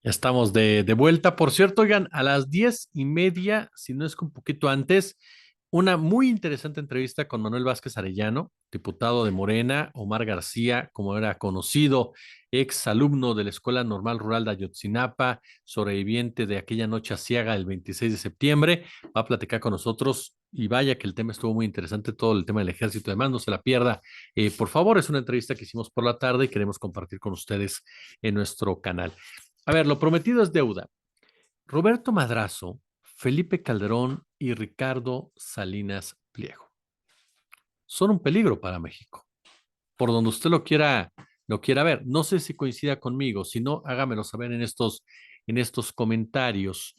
Ya estamos de vuelta. Por cierto, oigan, a las 10:30, si no es que un poquito antes, una muy interesante entrevista con Manuel Vázquez Arellano, diputado de Morena, Omar García, como era conocido, ex alumno de la Escuela Normal Rural de Ayotzinapa, sobreviviente de aquella noche aciaga del 26 de septiembre, va a platicar con nosotros. Y vaya que el tema estuvo muy interesante, todo el tema del ejército, además no se la pierda. Por favor, es una entrevista que hicimos por la tarde y queremos compartir con ustedes en nuestro canal. A ver, lo prometido es deuda. Roberto Madrazo, Felipe Calderón y Ricardo Salinas Pliego son un peligro para México. Por donde usted lo quiera ver. No sé si coincida conmigo, si no, hágamelo saber en estos comentarios.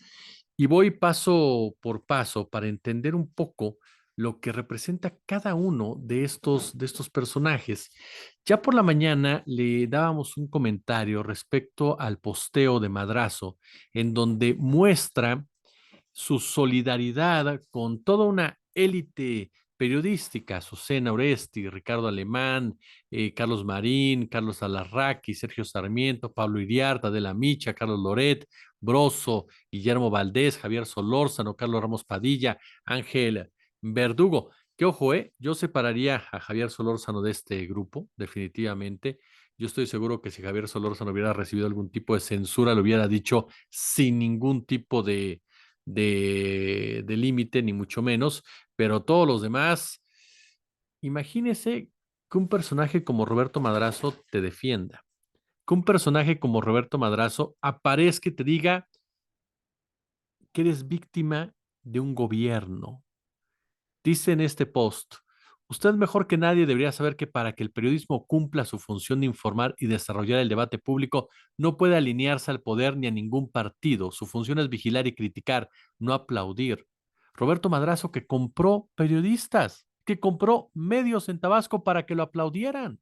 Y voy paso por paso para entender un poco lo que representa cada uno de estos personajes. Ya por la mañana le dábamos un comentario respecto al posteo de Madrazo, en donde muestra su solidaridad con toda una élite periodística, Azucena Oresti, Ricardo Alemán, Carlos Marín, Carlos Alarraqui, Sergio Sarmiento, Pablo Iriarte, Adela Micha, Carlos Loret, Broso, Guillermo Valdés, Javier Solórzano, Carlos Ramos Padilla, Ángel Verdugo. Que ojo, yo separaría a Javier Solórzano de este grupo, definitivamente. Yo estoy seguro que si Javier Solórzano hubiera recibido algún tipo de censura, lo hubiera dicho sin ningún tipo de límite, ni mucho menos, pero todos los demás, imagínese que un personaje como Roberto Madrazo te defienda, que un personaje como Roberto Madrazo aparezca y te diga que eres víctima de un gobierno. Dice en este post, usted mejor que nadie debería saber que para que el periodismo cumpla su función de informar y desarrollar el debate público, no puede alinearse al poder ni a ningún partido. Su función es vigilar y criticar, no aplaudir. Roberto Madrazo que compró periodistas, que compró medios en Tabasco para que lo aplaudieran,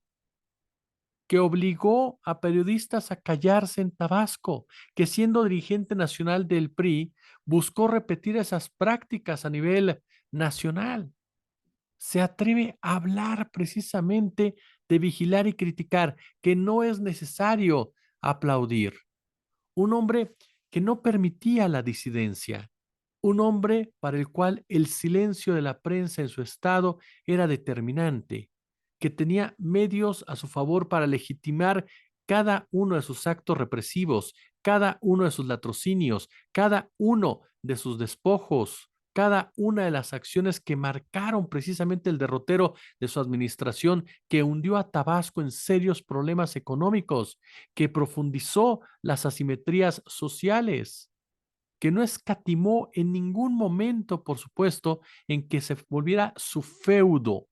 que obligó a periodistas a callarse en Tabasco, que siendo dirigente nacional del PRI, buscó repetir esas prácticas a nivel nacional. Se atreve a hablar precisamente de vigilar y criticar, que no es necesario aplaudir. Un hombre que no permitía la disidencia, un hombre para el cual el silencio de la prensa en su estado era determinante, que tenía medios a su favor para legitimar cada uno de sus actos represivos, cada uno de sus latrocinios, cada uno de sus despojos, cada una de las acciones que marcaron precisamente el derrotero de su administración, que hundió a Tabasco en serios problemas económicos, que profundizó las asimetrías sociales, que no escatimó en ningún momento, por supuesto, en que se volviera su feudo,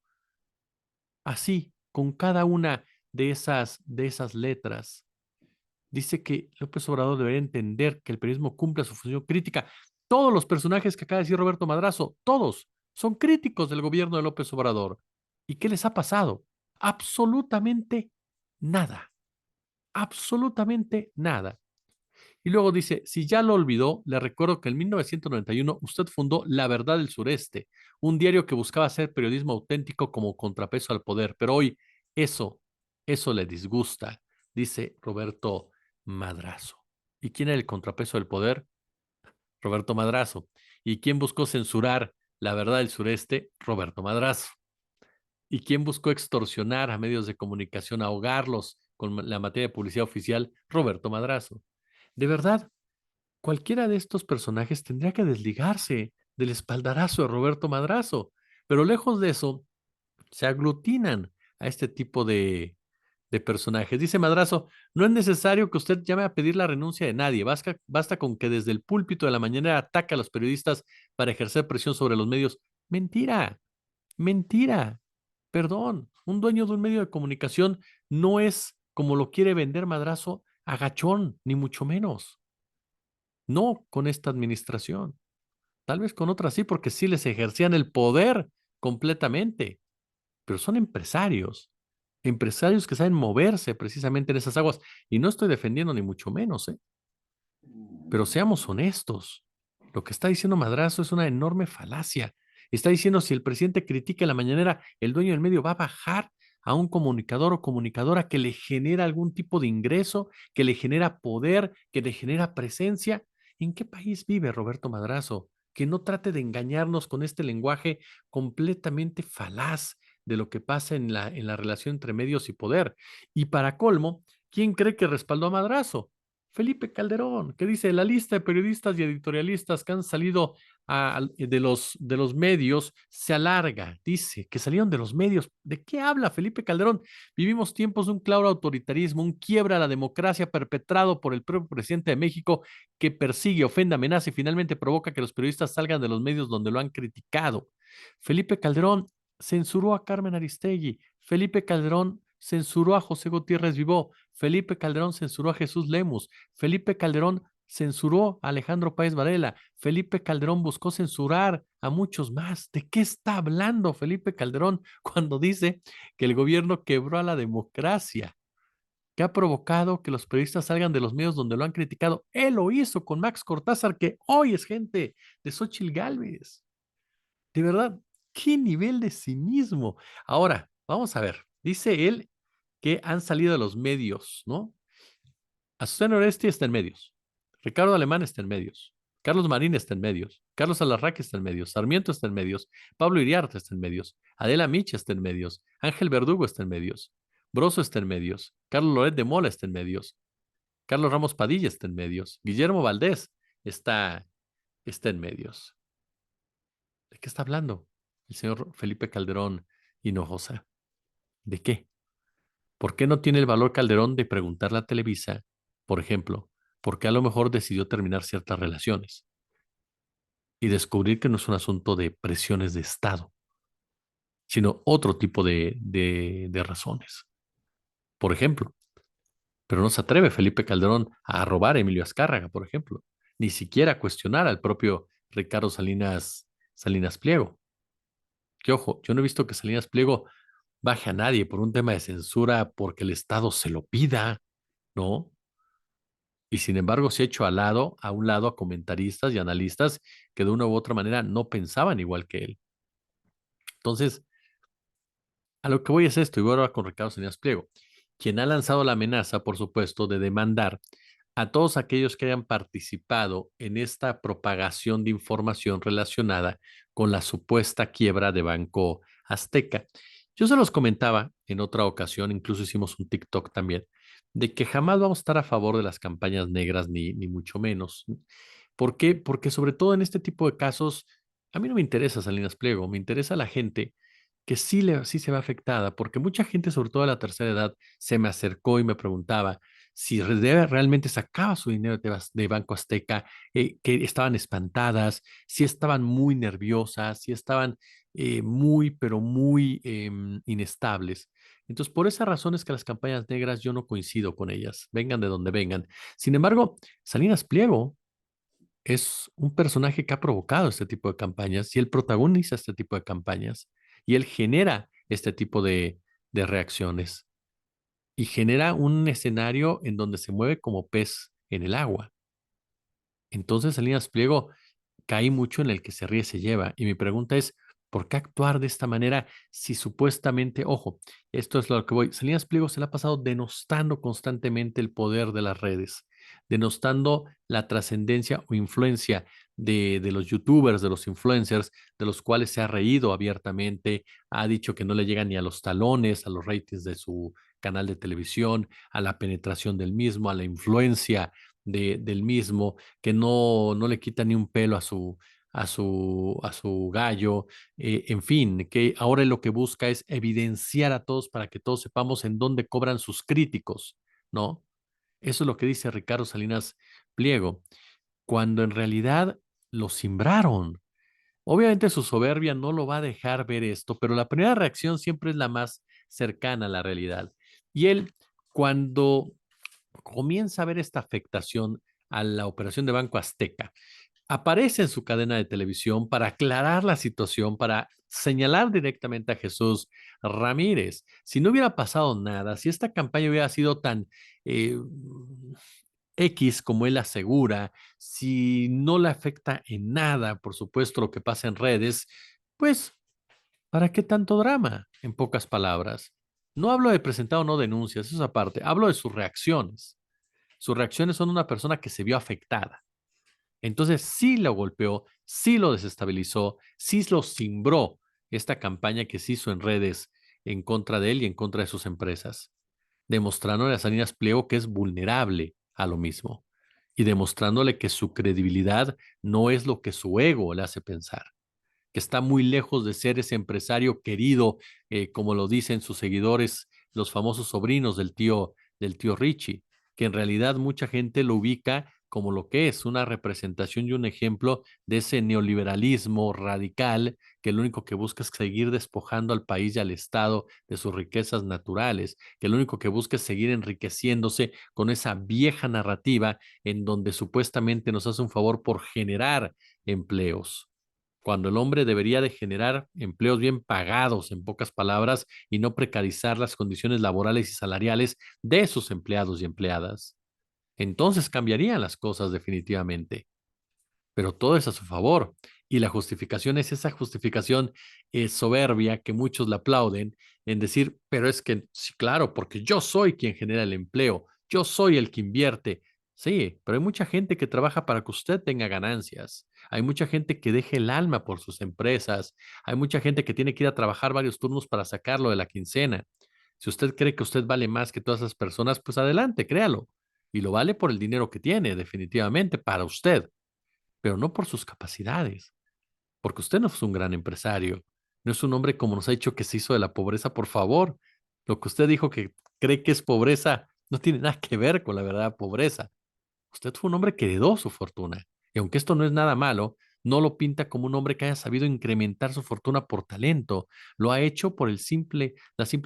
así, con cada una de esas letras. Dice que López Obrador debería entender que el periodismo cumple su función crítica. Todos los personajes que acaba de decir Roberto Madrazo, todos son críticos del gobierno de López Obrador. ¿Y qué les ha pasado? Absolutamente nada. Absolutamente nada. Y luego dice, si ya lo olvidó, le recuerdo que en 1991 usted fundó La Verdad del Sureste, un diario que buscaba hacer periodismo auténtico como contrapeso al poder, pero hoy eso, eso le disgusta, dice Roberto Madrazo. ¿Y quién era el contrapeso del poder? Roberto Madrazo. ¿Y quién buscó censurar La Verdad del Sureste? Roberto Madrazo. ¿Y quién buscó extorsionar a medios de comunicación, ahogarlos con la materia de publicidad oficial? Roberto Madrazo. De verdad, cualquiera de estos personajes tendría que desligarse del espaldarazo de Roberto Madrazo, pero lejos de eso, se aglutinan a este tipo de personajes. Dice Madrazo, no es necesario que usted llame a pedir la renuncia de nadie, basta con que desde el púlpito de la mañana ataque a los periodistas para ejercer presión sobre los medios. Mentira, mentira, perdón, un dueño de un medio de comunicación no es, como lo quiere vender Madrazo, agachón, ni mucho menos. No con esta administración, tal vez con otras sí, porque sí les ejercían el poder completamente, pero son empresarios que saben moverse precisamente en esas aguas. Y no estoy defendiendo ni mucho menos, pero seamos honestos. Lo que está diciendo Madrazo es una enorme falacia. Está diciendo si el presidente critica en la mañanera, el dueño del medio va a bajar a un comunicador o comunicadora que le genera algún tipo de ingreso, que le genera poder, que le genera presencia. ¿En qué país vive Roberto Madrazo? Que no trate de engañarnos con este lenguaje completamente falaz de lo que pasa en la relación entre medios y poder. Y para colmo, ¿quién cree que respaldó a Madrazo? Felipe Calderón, que dice, la lista de periodistas y editorialistas que han salido de los medios se alarga, dice, que salieron de los medios. ¿De qué habla Felipe Calderón? Vivimos tiempos de un claro autoritarismo, un quiebra a la democracia perpetrado por el propio presidente de México que persigue, ofende, amenaza y finalmente provoca que los periodistas salgan de los medios donde lo han criticado. Felipe Calderón censuró a Carmen Aristegui. Felipe Calderón censuró a José Gutiérrez Vivó. Felipe Calderón censuró a Jesús Lemus. Felipe Calderón censuró a Alejandro Páez Varela. Felipe Calderón buscó censurar a muchos más. ¿De qué está hablando Felipe Calderón cuando dice que el gobierno quebró a la democracia? Que ha provocado que los periodistas salgan de los medios donde lo han criticado. Él lo hizo con Max Cortázar, que hoy es gente de Xochitl Gálvez. De verdad, qué nivel de cinismo. Ahora, vamos a ver. Dice él que han salido de los medios, ¿no? Azucena Oresti está en medios. Ricardo Alemán está en medios. Carlos Marín está en medios. Carlos Alarraqui está en medios. Sarmiento está en medios. Pablo Iriarte está en medios. Adela Micha está en medios. Ángel Verdugo está en medios. Broso está en medios. Carlos Loret de Mola está en medios. Carlos Ramos Padilla está en medios. Guillermo Valdés está, está en medios. ¿De qué está hablando el señor Felipe Calderón Hinojosa? ¿De qué? ¿Por qué no tiene el valor Calderón de preguntarle a Televisa, por ejemplo, por qué a lo mejor decidió terminar ciertas relaciones y descubrir que no es un asunto de presiones de Estado, sino otro tipo de razones? Por ejemplo, pero no se atreve Felipe Calderón a robar a Emilio Azcárraga, por ejemplo, ni siquiera a cuestionar al propio Ricardo Salinas Pliego. Que ojo, yo no he visto que Salinas Pliego baje a nadie por un tema de censura porque el Estado se lo pida, ¿no? Y sin embargo se ha hecho a un lado a comentaristas y analistas que de una u otra manera no pensaban igual que él. Entonces, a lo que voy es esto, y voy ahora con Ricardo Salinas Pliego, quien ha lanzado la amenaza, por supuesto, de demandar a todos aquellos que hayan participado en esta propagación de información relacionada con la supuesta quiebra de Banco Azteca. Yo se los comentaba en otra ocasión, incluso hicimos un TikTok también, de que jamás vamos a estar a favor de las campañas negras, ni mucho menos. ¿Por qué? Porque sobre todo en este tipo de casos, a mí no me interesa Salinas Pliego, me interesa la gente que sí se ve afectada, porque mucha gente, sobre todo de la tercera edad, se me acercó y me preguntaba si realmente sacaba su dinero de Banco Azteca, que estaban espantadas, si estaban muy nerviosas, si estaban pero muy inestables. Entonces, por esas razones que las campañas negras yo no coincido con ellas, vengan de donde vengan. Sin embargo, Salinas Pliego es un personaje que ha provocado este tipo de campañas y él protagoniza este tipo de campañas y él genera este tipo de reacciones y genera un escenario en donde se mueve como pez en el agua. Entonces, Salinas Pliego cae mucho en el que se ríe se lleva. Y mi pregunta es, ¿por qué actuar de esta manera si supuestamente, ojo, esto es lo que voy, Salinas Pliego se le ha pasado denostando constantemente el poder de las redes, denostando la trascendencia o influencia de los youtubers, de los influencers, de los cuales se ha reído abiertamente, ha dicho que no le llegan ni a los talones, a los ratings de su canal de televisión, a la penetración del mismo, a la influencia del mismo, que no le quita ni un pelo a su gallo, en fin, que ahora lo que busca es evidenciar a todos para que todos sepamos en dónde cobran sus críticos, ¿no? Eso es lo que dice Ricardo Salinas Pliego, cuando en realidad lo simbraron. Obviamente su soberbia no lo va a dejar ver esto, pero la primera reacción siempre es la más cercana a la realidad. Y él, cuando comienza a ver esta afectación a la operación de Banco Azteca, aparece en su cadena de televisión para aclarar la situación, para señalar directamente a Jesús Ramírez. Si no hubiera pasado nada, si esta campaña hubiera sido tan eh, X como él asegura, si no le afecta en nada, por supuesto, lo que pasa en redes, pues ¿para qué tanto drama? En pocas palabras. No hablo de presentar o no denuncias, eso es aparte. Hablo de sus reacciones. Sus reacciones son una persona que se vio afectada. Entonces sí lo golpeó, sí lo desestabilizó, sí lo cimbró esta campaña que se hizo en redes en contra de él y en contra de sus empresas, demostrándole a Salinas Pliego que es vulnerable a lo mismo y demostrándole que su credibilidad no es lo que su ego le hace pensar, que está muy lejos de ser ese empresario querido, como lo dicen sus seguidores, los famosos sobrinos del tío Richie, que en realidad mucha gente lo ubica como lo que es una representación y un ejemplo de ese neoliberalismo radical que lo único que busca es seguir despojando al país y al Estado de sus riquezas naturales, que lo único que busca es seguir enriqueciéndose con esa vieja narrativa en donde supuestamente nos hace un favor por generar empleos cuando el hombre debería de generar empleos bien pagados, en pocas palabras, y no precarizar las condiciones laborales y salariales de sus empleados y empleadas. Entonces cambiarían las cosas definitivamente, pero todo es a su favor. Y la justificación es esa justificación soberbia que muchos le aplauden en decir, pero es que, sí, claro, porque yo soy quien genera el empleo, yo soy el que invierte. Sí, pero hay mucha gente que trabaja para que usted tenga ganancias. Hay mucha gente que deja el alma por sus empresas. Hay mucha gente que tiene que ir a trabajar varios turnos para sacarlo de la quincena. Si usted cree que usted vale más que todas esas personas, pues adelante, créalo. Y lo vale por el dinero que tiene, definitivamente, para usted, pero no por sus capacidades, porque usted no es un gran empresario, no es un hombre como nos ha dicho que se hizo de la pobreza, por favor. Lo que usted dijo que cree que es pobreza no tiene nada que ver con la verdadera pobreza. Usted fue un hombre que heredó su fortuna. Y aunque esto no es nada malo, no lo pinta como un hombre que haya sabido incrementar su fortuna por talento. Lo ha hecho por la simple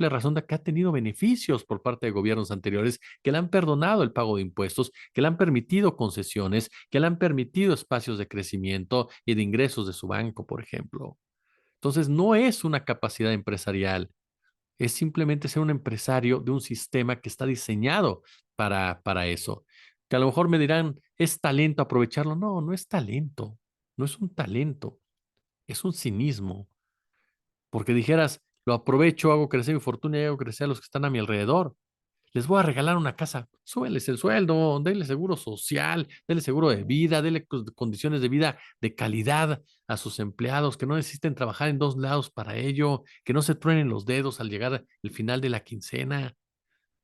razón de que ha tenido beneficios por parte de gobiernos anteriores que le han perdonado el pago de impuestos, que le han permitido concesiones, que le han permitido espacios de crecimiento y de ingresos de su banco, por ejemplo. Entonces, no es una capacidad empresarial, es simplemente ser un empresario de un sistema que está diseñado para eso. Que a lo mejor me dirán, es talento aprovecharlo. No, no es talento, no es un talento, es un cinismo. Porque dijeras, lo aprovecho, hago crecer mi fortuna y hago crecer a los que están a mi alrededor. Les voy a regalar una casa, súbeles el sueldo, denle seguro social, denle seguro de vida, denle condiciones de vida de calidad a sus empleados, que no necesiten trabajar en dos lados para ello, que no se truenen los dedos al llegar el final de la quincena,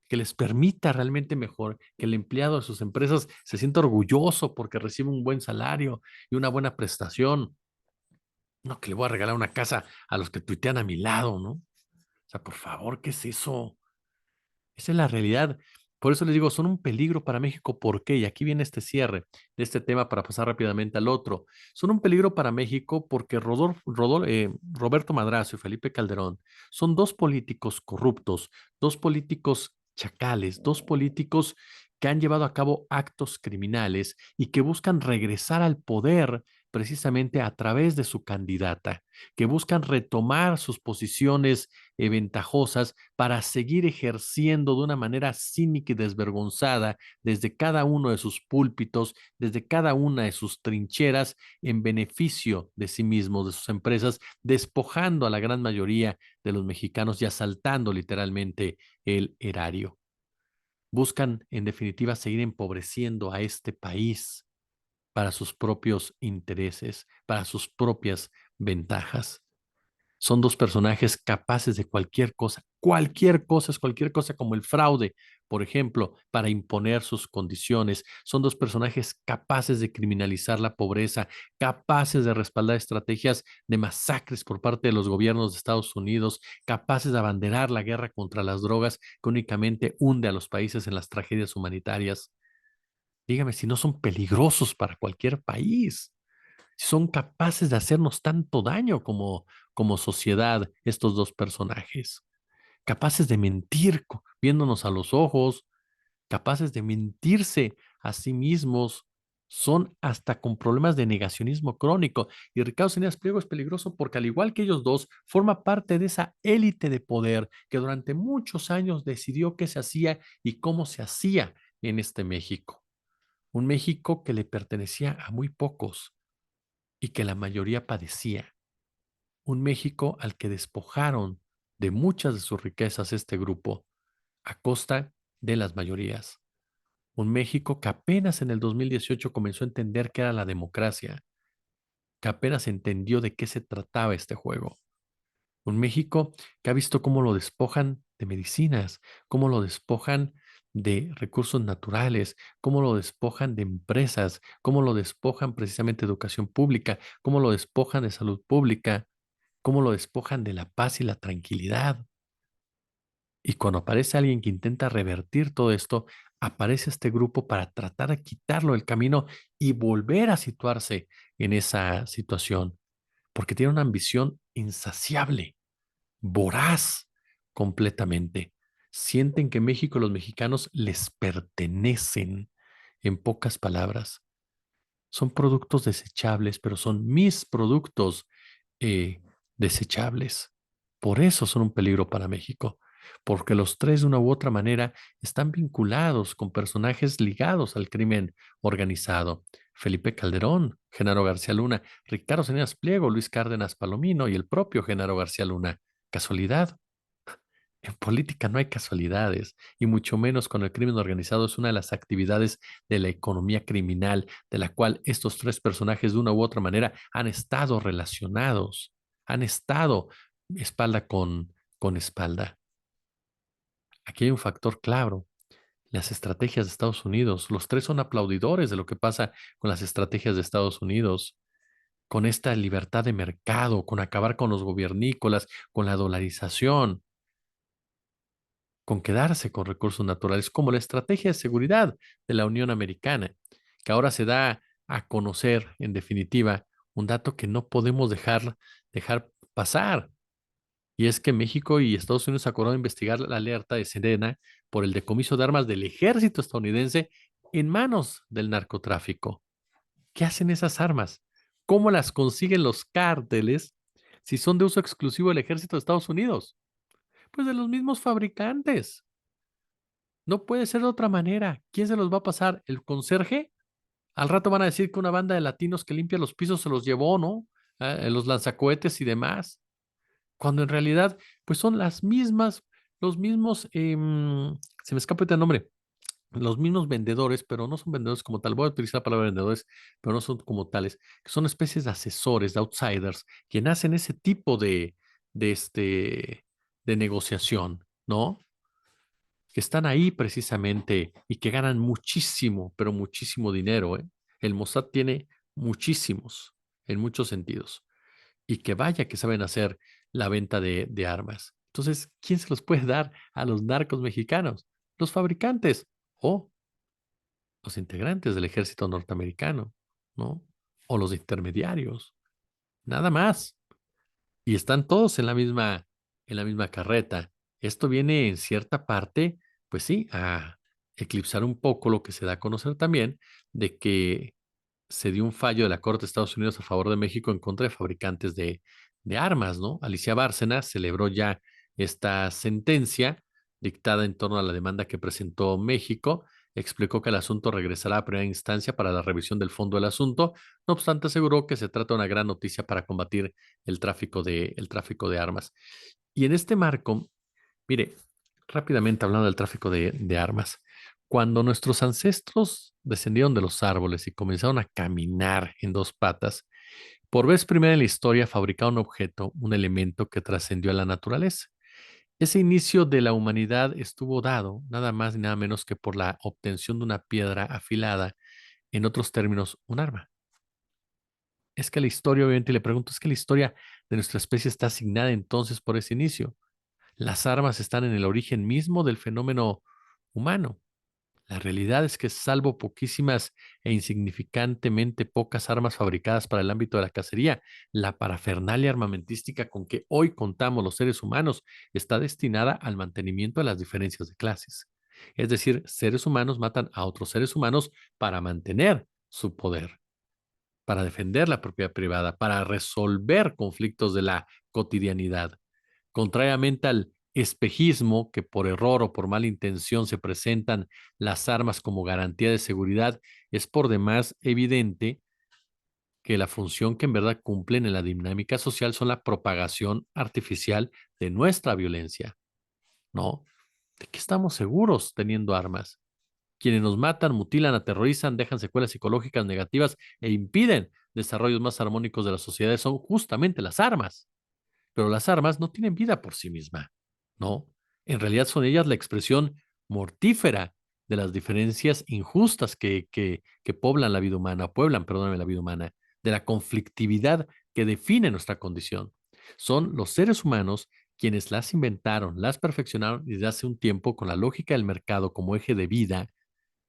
que les permita realmente mejor, que el empleado de sus empresas se sienta orgulloso porque recibe un buen salario y una buena prestación. No, que le voy a regalar una casa a los que tuitean a mi lado, ¿no? O sea, por favor, ¿qué es eso? Esa es la realidad. Por eso les digo, son un peligro para México. ¿Por qué? Y aquí viene este cierre de este tema para pasar rápidamente al otro. Son un peligro para México porque Roberto Madrazo y Felipe Calderón son dos políticos corruptos, dos políticos chacales, dos políticos que han llevado a cabo actos criminales y que buscan regresar al poder precisamente a través de su candidata, que buscan retomar sus posiciones ventajosas para seguir ejerciendo de una manera cínica y desvergonzada desde cada uno de sus púlpitos, desde cada una de sus trincheras, en beneficio de sí mismos, de sus empresas, despojando a la gran mayoría de los mexicanos y asaltando literalmente el erario. Buscan, en definitiva, seguir empobreciendo a este país para sus propios intereses, para sus propias ventajas. Son dos personajes capaces de cualquier cosa es cualquier cosa como el fraude, por ejemplo, para imponer sus condiciones. Son dos personajes capaces de criminalizar la pobreza, capaces de respaldar estrategias de masacres por parte de los gobiernos de Estados Unidos, capaces de abanderar la guerra contra las drogas que únicamente hunde a los países en las tragedias humanitarias. Dígame si no son peligrosos para cualquier país, si son capaces de hacernos tanto daño como sociedad, estos dos personajes, capaces de mentir viéndonos a los ojos, capaces de mentirse a sí mismos, son hasta con problemas de negacionismo crónico. Y Ricardo Salinas Pliego es peligroso porque al igual que ellos dos, forma parte de esa élite de poder que durante muchos años decidió qué se hacía y cómo se hacía en este México. Un México que le pertenecía a muy pocos y que la mayoría padecía. Un México al que despojaron de muchas de sus riquezas este grupo a costa de las mayorías. Un México que apenas en el 2018 comenzó a entender qué era la democracia, que apenas entendió de qué se trataba este juego. Un México que ha visto cómo lo despojan de medicinas, cómo lo despojan de recursos naturales, cómo lo despojan de empresas, cómo lo despojan precisamente de educación pública, cómo lo despojan de salud pública, cómo lo despojan de la paz y la tranquilidad. Y cuando aparece alguien que intenta revertir todo esto, aparece este grupo para tratar de quitarlo del camino y volver a situarse en esa situación, porque tiene una ambición insaciable, voraz completamente. Sienten que México y los mexicanos les pertenecen, en pocas palabras. Son productos desechables, pero son mis productos eh, desechables. Por eso son un peligro para México, porque los tres de una u otra manera están vinculados con personajes ligados al crimen organizado. Felipe Calderón, Genaro García Luna, Ricardo Salinas Pliego, Luis Cárdenas Palomino y el propio Genaro García Luna. ¿Casualidad? En política no hay casualidades, y mucho menos con el crimen organizado es una de las actividades de la economía criminal, de la cual estos tres personajes de una u otra manera han estado relacionados, han estado espalda con espalda. Aquí hay un factor claro, las estrategias de Estados Unidos. Los tres son aplaudidores de lo que pasa con las estrategias de Estados Unidos, con esta libertad de mercado, con acabar con los gobiernícolas, con la dolarización, con quedarse con recursos naturales, como la estrategia de seguridad de la Unión Americana, que ahora se da a conocer, en definitiva, un dato que no podemos dejar pasar. Y es que México y Estados Unidos acordaron investigar la alerta de Sedena por el decomiso de armas del ejército estadounidense en manos del narcotráfico. ¿Qué hacen esas armas? ¿Cómo las consiguen los cárteles si son de uso exclusivo del ejército de Estados Unidos? Pues de los mismos fabricantes. No puede ser de otra manera. ¿Quién se los va a pasar? ¿El conserje? Al rato van a decir que una banda de latinos que limpia los pisos se los llevó, ¿no? Los lanzacohetes y demás. Cuando en realidad, pues son las mismas, los mismos, se me escapa el nombre, los mismos vendedores, pero no son vendedores como tal. Voy a utilizar la palabra vendedores, pero no son como tales, que son especies de asesores, de outsiders, quien hacen ese tipo de, este, de negociación, ¿no? Que están ahí precisamente y que ganan muchísimo, pero muchísimo dinero, ¿eh? El Mossad tiene muchísimos, en muchos sentidos, y que vaya que saben hacer la venta de armas. Entonces, ¿quién se los puede dar a los narcos mexicanos? Los fabricantes o los integrantes del ejército norteamericano, ¿no? O los intermediarios, nada más. Y están todos en la misma carreta. Esto viene en cierta parte, pues sí, a eclipsar un poco lo que se da a conocer también de que se dio un fallo de la Corte de Estados Unidos a favor de México en contra de fabricantes de armas, ¿no? Alicia Bárcena celebró ya esta sentencia dictada en torno a la demanda que presentó México. Explicó que el asunto regresará a primera instancia para la revisión del fondo del asunto. No obstante, aseguró que se trata de una gran noticia para combatir el tráfico de armas. Y en este marco, mire, rápidamente hablando del tráfico de armas, cuando nuestros ancestros descendieron de los árboles y comenzaron a caminar en dos patas, por vez primera en la historia fabricaron un objeto, un elemento que trascendió a la naturaleza. Ese inicio de la humanidad estuvo dado nada más ni nada menos que por la obtención de una piedra afilada, en otros términos, un arma. Es que la historia, obviamente, y le pregunto, es que la historia de nuestra especie está asignada entonces por ese inicio. Las armas están en el origen mismo del fenómeno humano. La realidad es que salvo poquísimas e insignificantemente pocas armas fabricadas para el ámbito de la cacería, la parafernalia armamentística con que hoy contamos los seres humanos está destinada al mantenimiento de las diferencias de clases. Es decir, seres humanos matan a otros seres humanos para mantener su poder, para defender la propiedad privada, para resolver conflictos de la cotidianidad. Contrariamente al espejismo que por error o por mala intención se presentan las armas como garantía de seguridad, es por demás evidente que la función que en verdad cumplen en la dinámica social son la propagación artificial de nuestra violencia, ¿no? ¿De qué estamos seguros teniendo armas? Quienes nos matan, mutilan, aterrorizan, dejan secuelas psicológicas negativas e impiden desarrollos más armónicos de las sociedades son justamente las armas. Pero las armas no tienen vida por sí misma, ¿no? En realidad son ellas la expresión mortífera de las diferencias injustas que poblan la vida humana, pueblan, perdóname, la vida humana, de la conflictividad que define nuestra condición. Son los seres humanos quienes las inventaron, las perfeccionaron desde hace un tiempo con la lógica del mercado como eje de vida,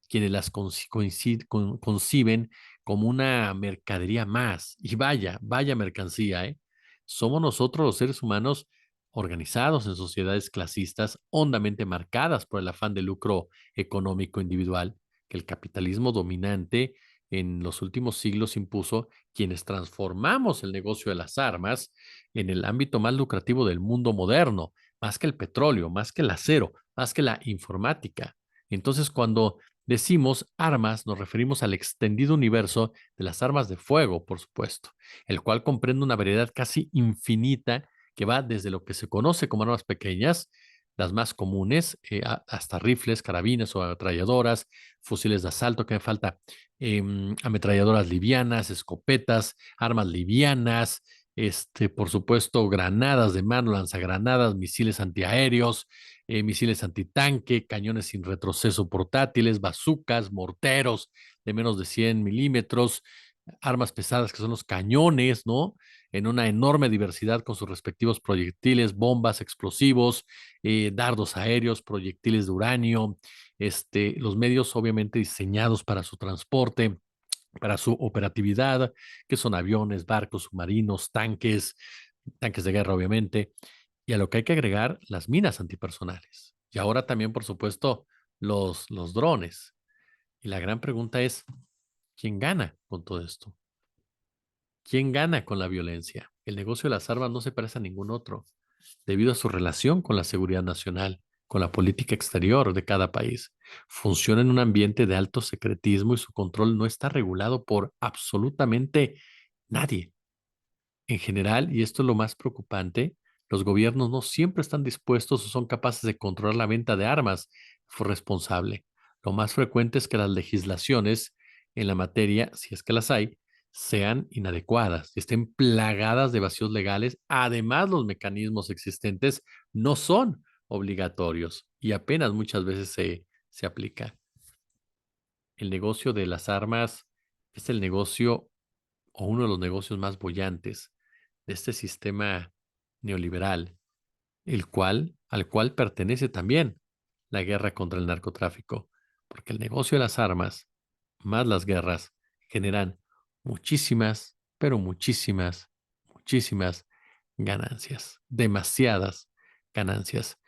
quienes las conciben como una mercadería más. Y vaya, vaya mercancía, ¿eh? Somos nosotros los seres humanos organizados en sociedades clasistas hondamente marcadas por el afán de lucro económico individual que el capitalismo dominante en los últimos siglos impuso, quienes transformamos el negocio de las armas en el ámbito más lucrativo del mundo moderno, más que el petróleo, más que el acero, más que la informática. Entonces, cuando decimos armas, nos referimos al extendido universo de las armas de fuego, por supuesto, el cual comprende una variedad casi infinita que va desde lo que se conoce como armas pequeñas, las más comunes, hasta rifles, carabinas o ametralladoras, fusiles de asalto, que me falta, ametralladoras livianas, escopetas, armas livianas, por supuesto, granadas de mano, lanzagranadas, misiles antiaéreos, misiles antitanque, cañones sin retroceso portátiles, bazucas, morteros de menos de 100 milímetros, armas pesadas que son los cañones, ¿no? En una enorme diversidad con sus respectivos proyectiles, bombas, explosivos, dardos aéreos, proyectiles de uranio, los medios obviamente diseñados para su transporte, para su operatividad, que son aviones, barcos, submarinos, tanques, tanques de guerra, obviamente, y a lo que hay que agregar las minas antipersonales. Y ahora también, por supuesto, los drones. Y la gran pregunta es, ¿quién gana con todo esto? ¿Quién gana con la violencia? El negocio de las armas no se parece a ningún otro, debido a su relación con la seguridad nacional, con la política exterior de cada país. Funciona en un ambiente de alto secretismo y su control no está regulado por absolutamente nadie. En general, y esto es lo más preocupante, los gobiernos no siempre están dispuestos o son capaces de controlar la venta de armas responsable. Lo más frecuente es que las legislaciones en la materia, si es que las hay, sean inadecuadas, estén plagadas de vacíos legales. Además, los mecanismos existentes no son obligatorios y apenas muchas veces se aplica. El negocio de las armas es el negocio o uno de los negocios más bollantes de este sistema neoliberal, al cual pertenece también la guerra contra el narcotráfico, porque el negocio de las armas, más las guerras, generan muchísimas, pero muchísimas, muchísimas ganancias, demasiadas ganancias.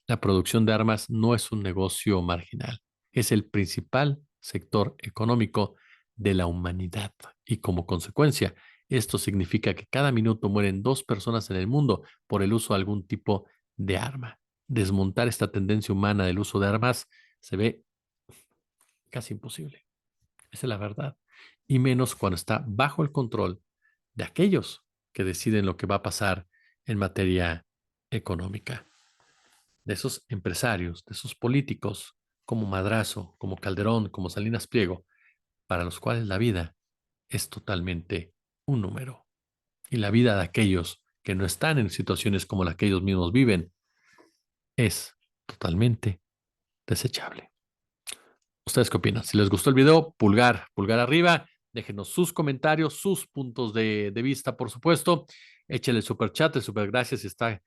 La producción de armas no es un negocio marginal, es el principal sector económico de la humanidad y como consecuencia, esto significa que cada minuto mueren 2 personas en el mundo por el uso de algún tipo de arma. Desmontar esta tendencia humana del uso de armas se ve casi imposible. Esa es la verdad. Y menos cuando está bajo el control de aquellos que deciden lo que va a pasar en materia económica. De esos empresarios, de esos políticos como Madrazo, como Calderón, como Salinas Pliego, para los cuales la vida es totalmente un número. Y la vida de aquellos que no están en situaciones como la que ellos mismos viven es totalmente desechable. ¿Ustedes qué opinan? Si les gustó el video, pulgar, pulgar arriba. Déjenos sus comentarios, sus puntos de vista, por supuesto. Échale el super chat, el super gracias si está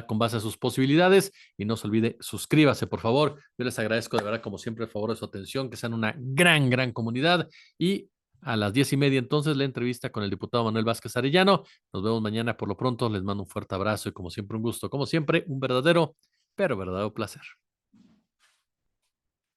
con base a sus posibilidades. Y no se olvide, suscríbase, por favor. Yo les agradezco de verdad, como siempre, el favor de su atención, que sean una gran, gran comunidad. Y a las 10:30, entonces, la entrevista con el diputado Manuel Vázquez Arellano. Nos vemos mañana por lo pronto. Les mando un fuerte abrazo y, como siempre, un gusto. Como siempre, un verdadero, pero verdadero placer.